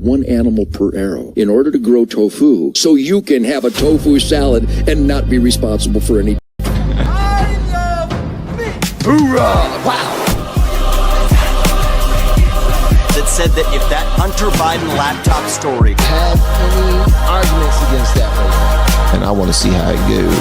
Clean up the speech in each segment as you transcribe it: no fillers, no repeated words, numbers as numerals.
1 animal per arrow in order to grow tofu so you can have a tofu salad and not be responsible for any. I love meat. Hoorah! Wow! That said that if that Hunter Biden laptop story have any arguments against that right now, and I want to see how it goes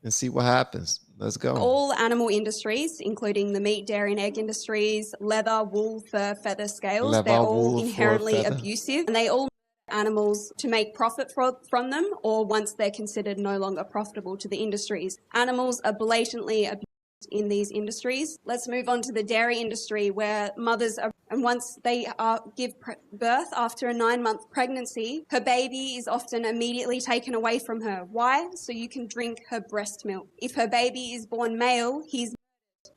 and see what happens. Let's go. All animal industries, including the meat, dairy and egg industries, leather, wool, fur, feather, scales, Leather, they're all wool, fur, inherently feather. abusive, and they all murder animals to make profit from them, or once they're considered no longer profitable to the industries. Animals are blatantly abused in these industries. Let's move on to the dairy industry, where mothers are, and once they give birth after a 9-month pregnancy, her baby is often immediately taken away from her. Why? So you can drink her breast milk. If her baby is born male, he's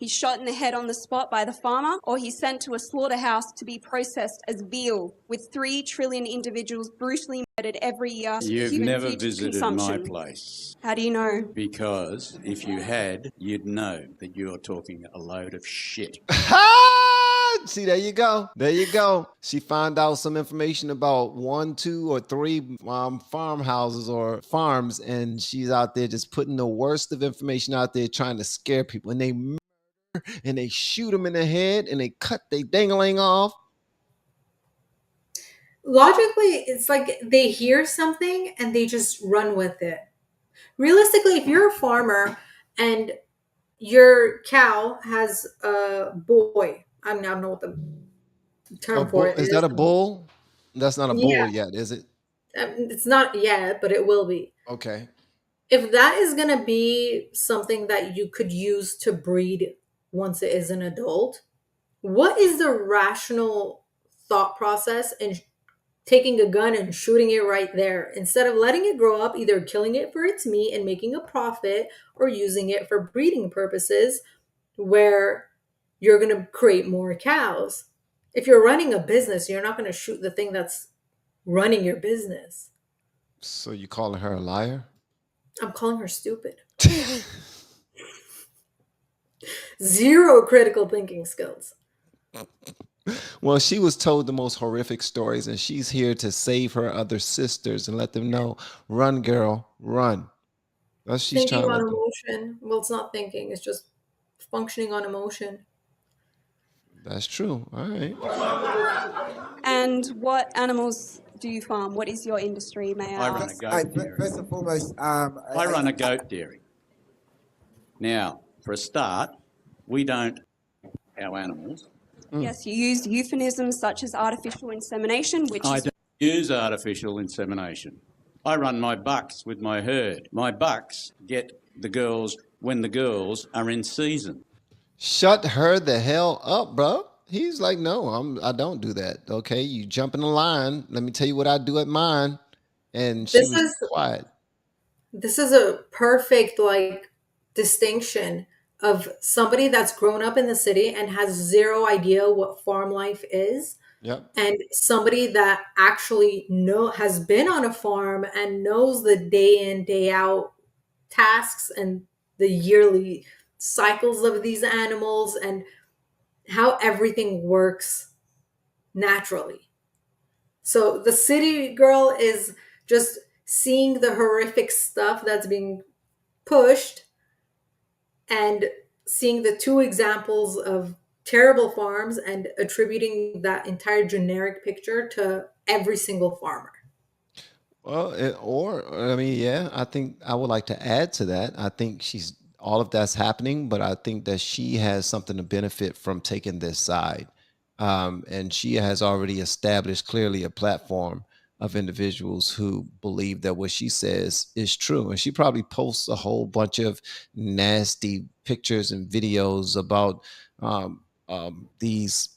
shot in the head on the spot by the farmer, or he's sent to a slaughterhouse to be processed as veal, with 3 trillion individuals brutally murdered every year. You've never visited my place. How do you know? Because if you had, you'd know that you're talking a load of shit. See, there you go. There you go. She found out some information about 1, 2, or 3 farmhouses or farms, and she's out there just putting the worst of information out there, trying to scare people. And they murder, and they shoot them in the head, and they cut their dangling off. Logically, it's like they hear something and they just run with it. Realistically, if you're a farmer and your cow has a boy, I don't know what the term for it is. Is that a bull? That's not a bull yet, is it? It's not yet, but it will be. Okay. If that is going to be something that you could use to breed once it is an adult, what is the rational thought process in taking a gun and shooting it right there instead of letting it grow up, either killing it for its meat and making a profit, or using it for breeding purposes where you're going to create more cows? If you're running a business, you're not going to shoot the thing that's running your business. So you calling her a liar? I'm calling her stupid. Zero critical thinking skills. Well, she was told the most horrific stories, and she's here to save her other sisters and let them know, run, girl, run. That's she's Thinking trying on to do. emotion. Well, it's not thinking. It's just functioning on emotion. That's true. All right. And what animals do you farm? What is your industry, may I I run a ask? goat dairy. First and foremost, I run a goat dairy. Now, for a start, we don't our animals. Yes, you use euphemisms such as artificial insemination, which I is don't use artificial insemination. I run my bucks with my herd. My bucks get the girls when the girls are in season. Shut her the hell up, bro. He's like, no, I don't do that. Okay, you jump in the line. Let me tell you what I do at mine. And she was quiet. This is a perfect distinction of somebody that's grown up in the city and has zero idea what farm life is. Yep. And somebody that actually has been on a farm and knows the day in, day out tasks and the yearly cycles of these animals and how everything works naturally. So the city girl is just seeing the horrific stuff that's being pushed and seeing the 2 examples of terrible farms and attributing that entire generic picture to every single farmer. Well, I think I would like to add to that. I think all of that's happening, but I think that she has something to benefit from taking this side. And she has already established clearly a platform of individuals who believe that what she says is true. And she probably posts a whole bunch of nasty pictures and videos about these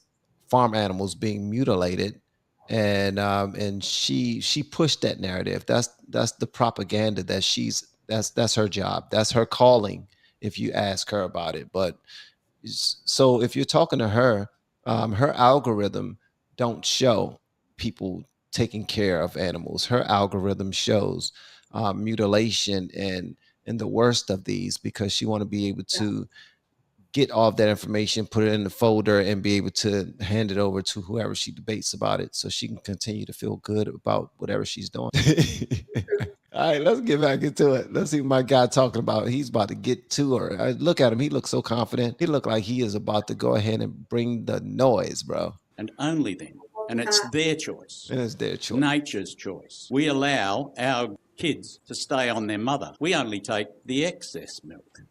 farm animals being mutilated. And she pushed that narrative. That's the propaganda that that's her job. That's her calling, if you ask her about it. But so if you're talking to her, her algorithm don't show people taking care of animals. Her algorithm shows mutilation and the worst of these, because she want to be able to get all of that information, put it in the folder, and be able to hand it over to whoever she debates about it so she can continue to feel good about whatever she's doing. All right, let's get back into it. Let's see what my guy talking about. He's about to get to her. Look at him. He looks so confident. He looked like he is about to go ahead and bring the noise, bro. And only then. And it's their choice. And it's their choice. Nature's choice. We allow our kids to stay on their mother. We only take the excess milk.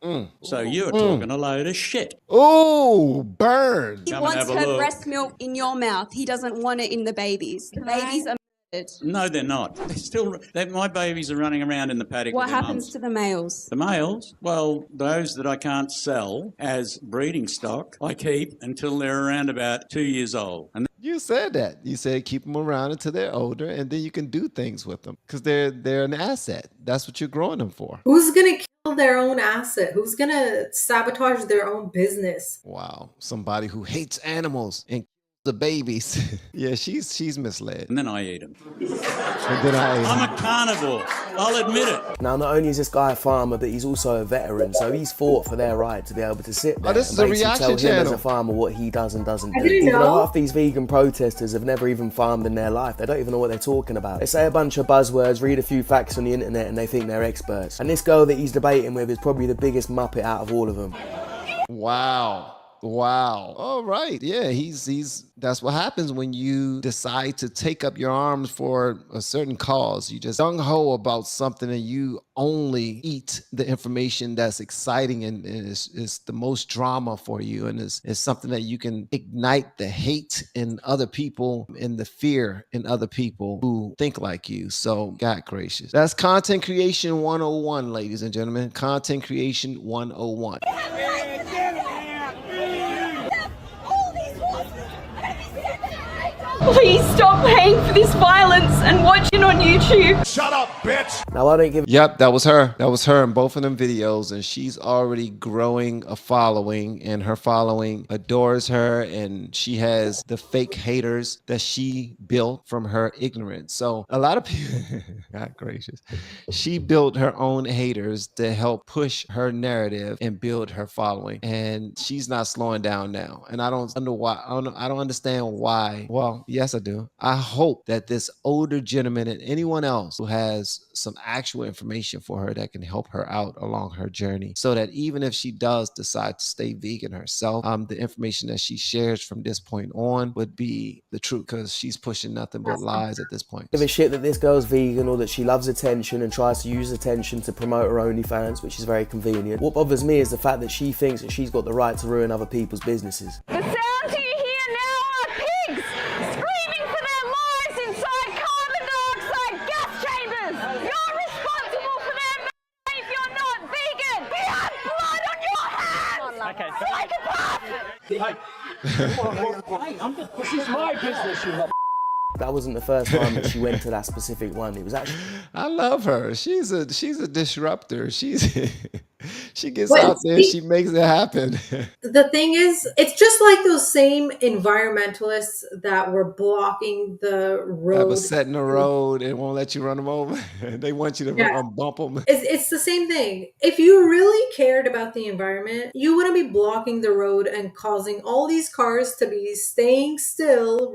So you're talking a load of shit. Oh, burn. He Come and wants have a her look. breast milk in your mouth. He doesn't want it in the babies. The babies are murdered. No, they're not. They're still. My babies are running around in the paddock. What with their happens mums. to the males? The males? Well, those that I can't sell as breeding stock, I keep until they're around about 2 years old. And You said that. You said keep them around until they're older, and then you can do things with them because they're an asset. That's what you're growing them for. Who's gonna kill their own asset? Who's gonna sabotage their own business? Wow, somebody who hates animals and the babies. Yeah, she's misled. then I eat them. And then I'm a carnivore. I'll admit it. Now, not only is this guy a farmer, but he's also a veteran, so he's fought for their right to be able to sit there this is a and basically reaction tell him channel. as a farmer what he does and doesn't I do. didn't Even know. though half these vegan protesters have never even farmed in their life, they don't even know what they're talking about. They say a bunch of buzzwords, read a few facts on the internet, and they think they're experts. And this girl that he's debating with is probably the biggest muppet out of all of them. Wow. All right. Yeah, he's that's what happens when you decide to take up your arms for a certain cause. You just gung-ho about something and you only eat the information that's exciting and is the most drama for you, and is something that you can ignite the hate in other people and the fear in other people who think like you. So God gracious. That's content creation 101, ladies and gentlemen. Content creation 101. Please stop paying for this violence and watching on YouTube. Shut up, bitch! Now, I don't give Yep, that was her. That was her in both of them videos, and she's already growing a following, and her following adores her, and she has the fake haters that she built from her ignorance. So a lot of people, God gracious, she built her own haters to help push her narrative and build her following, and she's not slowing down now. And I don't understand why. Well, yes, I do. I hope that this older gentleman and anyone else who has some actual information for her that can help her out along her journey, so that even if she does decide to stay vegan herself, the information that she shares from this point on would be the truth, because she's pushing nothing but lies at this point. a shit that this girl's vegan or that she loves attention and tries to use attention to promote her OnlyFans, which is very convenient. What bothers me is the fact that she thinks that she's got the right to ruin other people's businesses. The sounds you hear now are pigs screaming for their lives inside carbon dioxide gas chambers. You're responsible for their murder if you're not vegan. You have blood on your hands. Okay. Psychopath. This is my business, you That wasn't the first time that she went to that specific one. It was actually... I love her. She's a disruptor. She gets But out there, she makes it happen. The thing is, it's just like those same environmentalists that were blocking the road. Have a set in the road and won't let you run them over. They want you to bump them. It's the same thing. If you really cared about the environment, you wouldn't be blocking the road and causing all these cars to be staying still,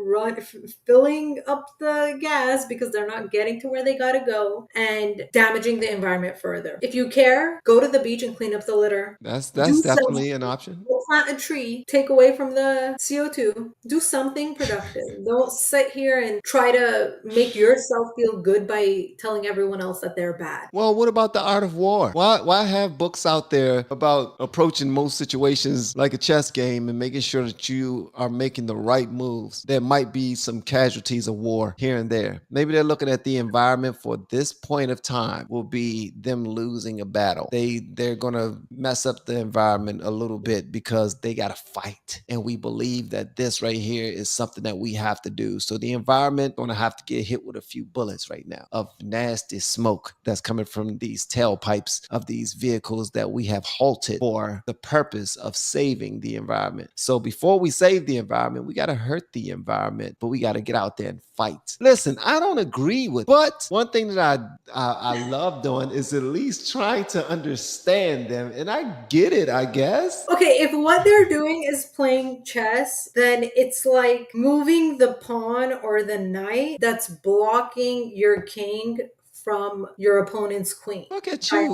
filling up the gas because they're not getting to where they gotta go, and damaging the environment further. If you care, go to the beach and clean up the litter. That's definitely an option. Go plant a tree, take away from the CO2. Do something productive. Don't sit here and try to make yourself feel good by telling everyone else that they're bad. Well, what about the art of war? Why have books out there about approaching most situations like a chess game and making sure that you are making the right moves? There might be some casualties of war here and there. Maybe they're looking at the environment for this point of time will be them losing a battle. They're going to mess up the environment a little bit because they got to fight. And we believe that this right here is something that we have to do. So the environment going to have to get hit with a few bullets right now of nasty smoke that's coming from these tailpipes of these vehicles that we have halted for the purpose of saving the environment. So before we save the environment, we got to hurt the environment, but we got to get out there and fight. Listen, I don't agree with, but one thing that I love doing is at least trying to understand them, and I get it, I guess. Okay, if one what they're doing is playing chess, then it's like moving the pawn or the knight that's blocking your king from your opponent's queen. Look at you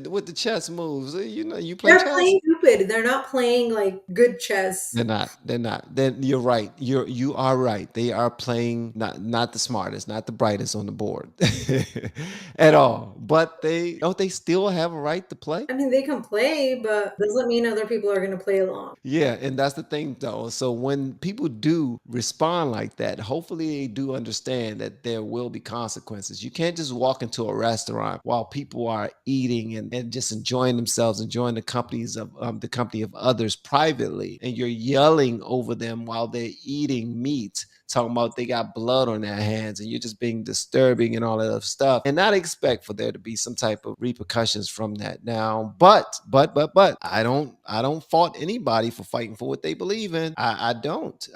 with the chess moves. You know, you play They're chess. playing stupid. They're not playing like good chess. They're not. They're not. Then you're right. You are right. They are playing not the smartest, not the brightest on the board at all. But they still have a right to play. I mean, they can play, but doesn't mean other people are going to play along. Yeah, and that's the thing though. So when people do respond like that, hopefully they do understand that there will be consequences. You can't just walk into a restaurant while people are eating and just enjoying themselves, enjoying the companies of the company of others privately, and you're yelling over them while they're eating meat, talking about they got blood on their hands, and you're just being disturbing and all that other stuff, and not expect for there to be some type of repercussions from that. Now, but I don't fault anybody for fighting for what they believe in. I don't.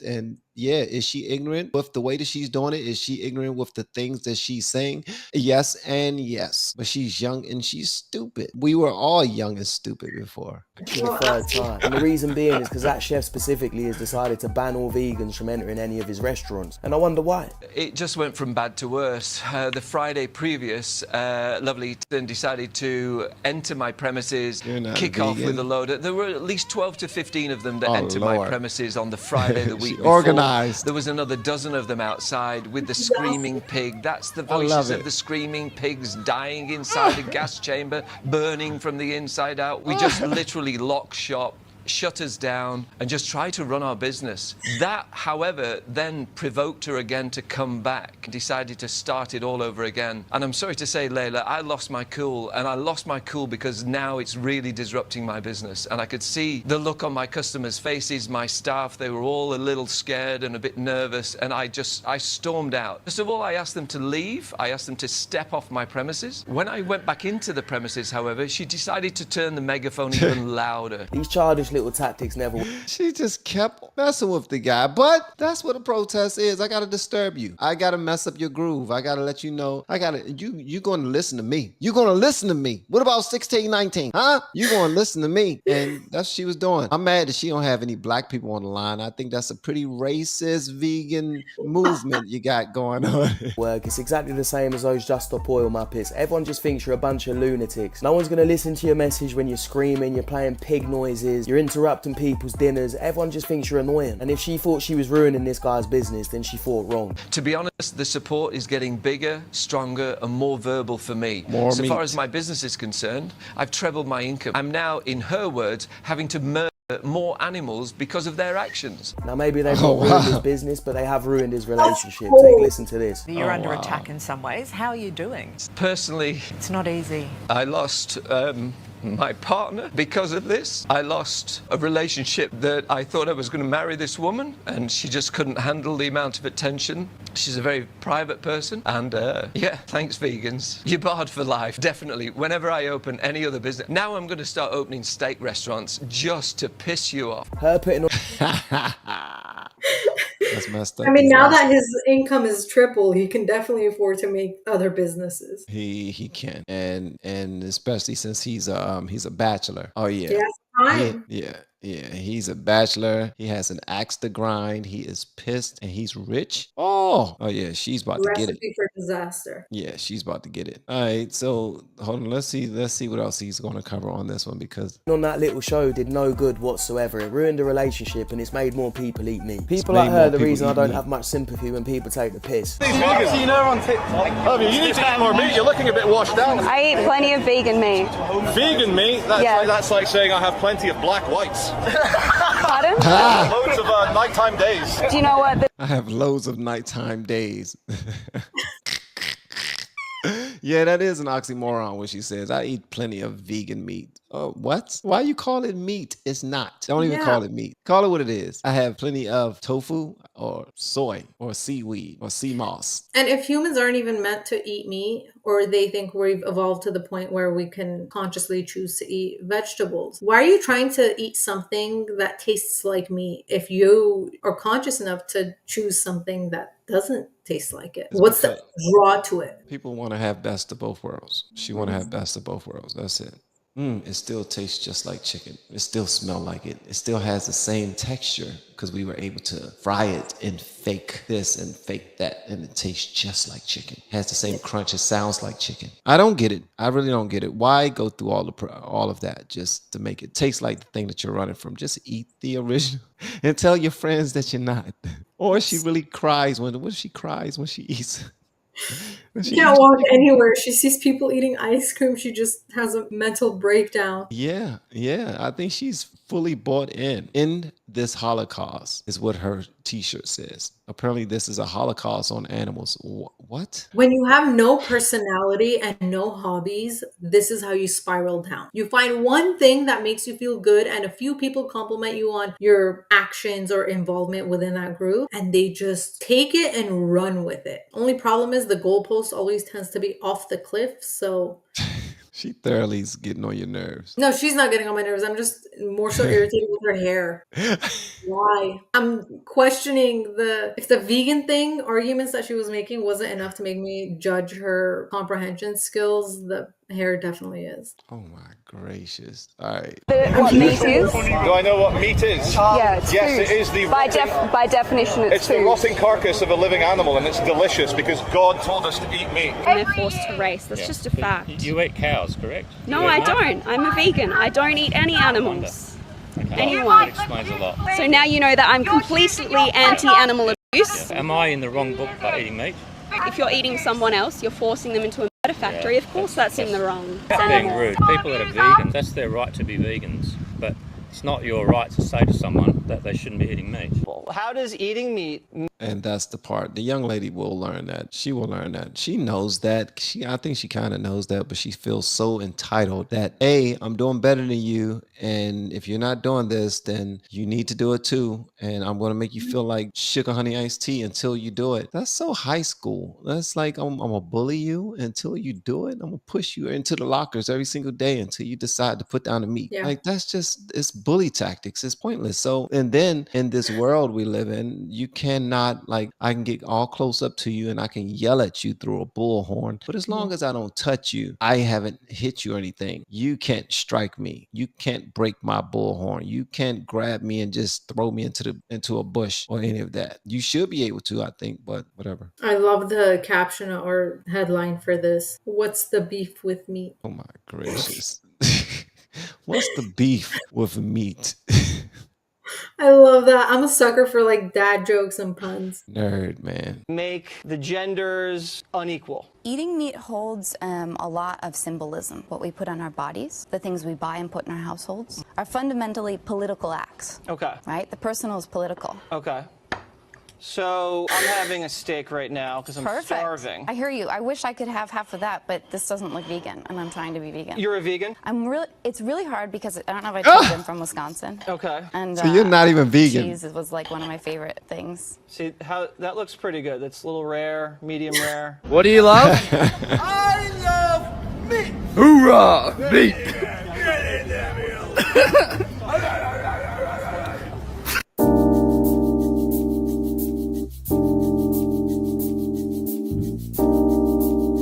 And yeah, is she ignorant with the way that she's doing it? Is she ignorant with the things that she's saying? Yes and yes. But she's young and she's stupid. We were all young and stupid before. For the third time. And the reason being is because that chef specifically has decided to ban all vegans from entering any of his restaurants. And I wonder why. It just went from bad to worse. The Friday previous, Lovely then decided to enter my premises, kick off with a load of... There were at least 12 to 15 of them that entered my premises on the Friday the week before. Organized. There was another dozen of them outside with the screaming pig. That's the voices of the screaming pigs dying inside the gas chamber, burning from the inside out. We just literally locked shop, shut us down, and just try to run our business. That, however, then provoked her again to come back, decided to start it all over again. And I'm sorry to say, Layla, I lost my cool, and I lost my cool because now it's really disrupting my business. And I could see the look on my customers' faces, my staff, they were all a little scared and a bit nervous, and I stormed out. First of all, I asked them to leave. I asked them to step off my premises. When I went back into the premises, however, she decided to turn the megaphone even louder. These childish little tactics never... She just kept messing with the guy. But that's what a protest is. I gotta disturb you. I gotta mess up your groove. I gotta let you know. You're gonna listen to me. You're gonna listen to me. What about 1619? Huh? You're gonna listen to me. And that's what she was doing. I'm mad that she don't have any black people on the line. I think that's a pretty racist vegan movement you got going on. Work. It's exactly the same as those Just Stop Oil Muppets. Everyone just thinks you're a bunch of lunatics. No one's gonna listen to your message when you're screaming, you're playing pig noises, you're interrupting people's dinners. Everyone just thinks you're annoying. And if she thought she was ruining this guy's business, then she thought wrong. To be honest, the support is getting bigger, stronger, and more verbal for me. So far as my business is concerned, I've trebled my income. I'm now, in her words, having to murder more animals because of their actions. Now maybe they've not ruined his business, but they have ruined his relationship. Listen to this. You're under attack in some ways. How are you doing? Personally, it's not easy. I lost my partner because of this. I lost a relationship that I thought I was going to marry this woman, and she just couldn't handle the amount of attention. She's a very private person, and yeah, thanks vegans. You're barred for life, definitely. Whenever I open any other business, now I'm going to start opening steak restaurants just to piss you off. Her putting on... That's messed up. I mean, now that his income is triple, he can definitely afford to make other businesses. He can, and especially since he's a bachelor. Oh yeah. Yes, fine. Yeah, he's a bachelor. He has an axe to grind. He is pissed and he's rich. Oh yeah, she's about to get it. Recipe for disaster. Yeah, she's about to get it. All right, so hold on. Let's see what else he's going to cover on this one, because on that little show did no good whatsoever. It ruined the relationship and it's made more people eat meat. People like her, the reason I don't have much sympathy when people take the piss. I've seen her on TikTok. You need to eat more meat. You're looking a bit washed out. I eat plenty of vegan meat. Vegan meat? That's like saying I have plenty of black whites. Pardon? Loads of nighttime days. Do you know what? I have loads of nighttime days. Yeah, that is an oxymoron when she says, I eat plenty of vegan meat. Oh, what? Why you call it meat? It's not. Don't even call it meat. Call it what it is. I have plenty of tofu or soy or seaweed or sea moss. And if humans aren't even meant to eat meat, or they think we've evolved to the point where we can consciously choose to eat vegetables, why are you trying to eat something that tastes like meat if you are conscious enough to choose something that doesn't taste like it? What's the draw to it? People want to have best of both worlds. She want to have best of both worlds. That's it. It still tastes just like chicken. It still smells like it. It still has the same texture because we were able to fry it and fake this and fake that, and it tastes just like chicken. It has the same crunch. It sounds like chicken. I don't get it. I really don't get it. Why go through all of that just to make it taste like the thing that you're running from? Just eat the original and tell your friends that you're not. Or she really cries when she cries when she eats. She can't walk anywhere. She sees people eating ice cream. She just has a mental breakdown. Yeah. I think she's fully bought in this Holocaust is what her t-shirt says. Apparently this is a Holocaust on animals. What? When you have no personality and no hobbies, this is how you spiral down. You find one thing that makes you feel good and a few people compliment you on your actions or involvement within that group, and they just take it and run with it. Only problem is the goalpost always tends to be off the cliff, so She thoroughly is getting on your nerves. no, she's not getting on my nerves. I'm just more so irritated with her hair. Why? I'm questioning if the vegan thing arguments that she was making wasn't enough to make me judge her comprehension skills. The hair definitely is. Oh my gracious. All right. What meat is? Do I know what meat is? Yeah, it's yes, food. it is the By definition, it's the food. rotting carcass of a living animal, and it's delicious because God told us to eat meat. And they're forced to race. That's just a fact. You eat cows, correct? No, I don't. I'm a vegan. I don't eat any animals. Anyone. That explains a lot. So now you know that I'm completely anti-animal abuse. Am I in the wrong book by eating meat? If you're eating someone else, you're forcing them into a murder factory. Of course that's in the wrong. That's being rude. People that are vegan, that's their right to be vegans. But it's not your right to say to someone that they shouldn't be eating meat. How does eating meat... And that's the part. The young lady will learn that. She will learn that. She knows that. I think she kind of knows that, but she feels so entitled that, A, I'm doing better than you. And if you're not doing this, then you need to do it too. And I'm going to make you feel like sugar honey iced tea until you do it. That's so high school. That's like, I'm going to bully you until you do it. I'm going to push you into the lockers every single day until you decide to put down the meat. Yeah. Like, that's just, it's bully tactics. It's pointless. So, and then in this world we live in, you cannot, like, I can get all close up to you and I can yell at you through a bullhorn, but as long as I don't touch you, I haven't hit you or anything, you can't strike me. You can't break my bullhorn. You can't grab me and just throw me into a bush or any of that. You should be able to, I think, but whatever. I love the caption or headline for this. What's the beef with meat? Oh my gracious. What's the beef with meat? I love that. I'm a sucker for like dad jokes and puns. Nerd, man. Make the genders unequal. Eating meat holds a lot of symbolism. What we put on our bodies, the things we buy and put in our households, are fundamentally political acts. Okay. Right? The personal is political. Okay. So I'm having a steak right now because I'm starving. I hear you. I wish I could have half of that, but this doesn't look vegan, and I'm trying to be vegan. You're a vegan? It's really hard because I don't know if I told you I'm from Wisconsin. Okay. And so you're not even vegan. Cheese was like one of my favorite things. See how that looks pretty good. That's a little rare, medium rare. What do you love? I love meat. Hoorah! Meat.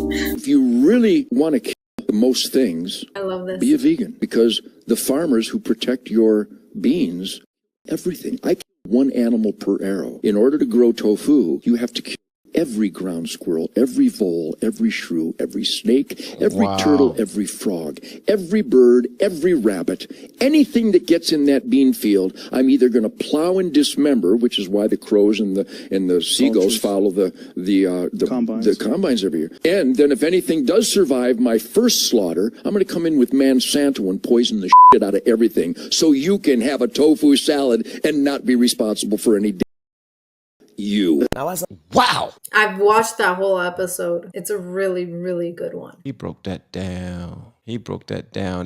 If you really want to kill most things, I love this. be a vegan, because the farmers who protect your beans, everything. I kill one animal per arrow. In order to grow tofu, you have to kill every ground squirrel, every vole, every shrew, every snake, every turtle, every frog, every bird, every rabbit, anything that gets in that bean field, I'm either going to plow and dismember, which is why the crows and the seagulls follow the combines every year. And then if anything does survive my first slaughter, I'm going to come in with Monsanto and poison the shit out of everything so you can have a tofu salad and not be responsible for any Wow. I've watched that whole episode. It's a really, really good one. He broke that down.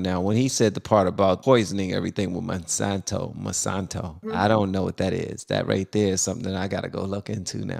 Now, when he said the part about poisoning everything with Monsanto, I don't know what that is. That right there is something that I got to go look into now.